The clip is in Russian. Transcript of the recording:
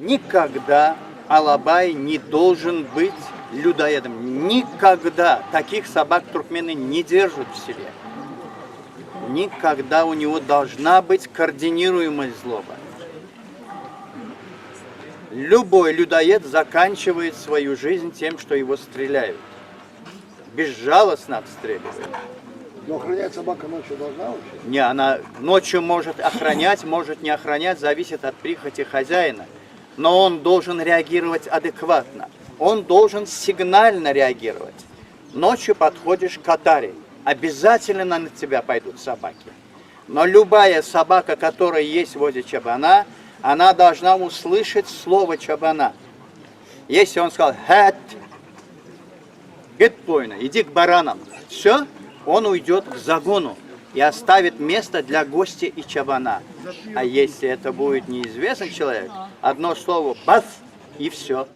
Никогда алабай не должен быть людоедом. Никогда таких собак туркмены не держат в селе. Никогда у него должна быть координируемая злоба. Любой людоед заканчивает свою жизнь тем, что его стреляют. Безжалостно обстреливают. Но охранять собака ночью должна вообще? Не, она ночью может охранять, может не охранять, зависит от прихоти хозяина. Но он должен реагировать адекватно. Он должен сигнально реагировать. Ночью подходишь к отаре, обязательно на тебя пойдут собаки. Но любая собака, которая есть возле чабана, она должна услышать слово чабана. Если он сказал «хэт», «гетпойна», иди к баранам, все, он уйдет к загону и оставит место для гостя и чабана. А если это будет неизвестный человек, одно слово «баф» и все.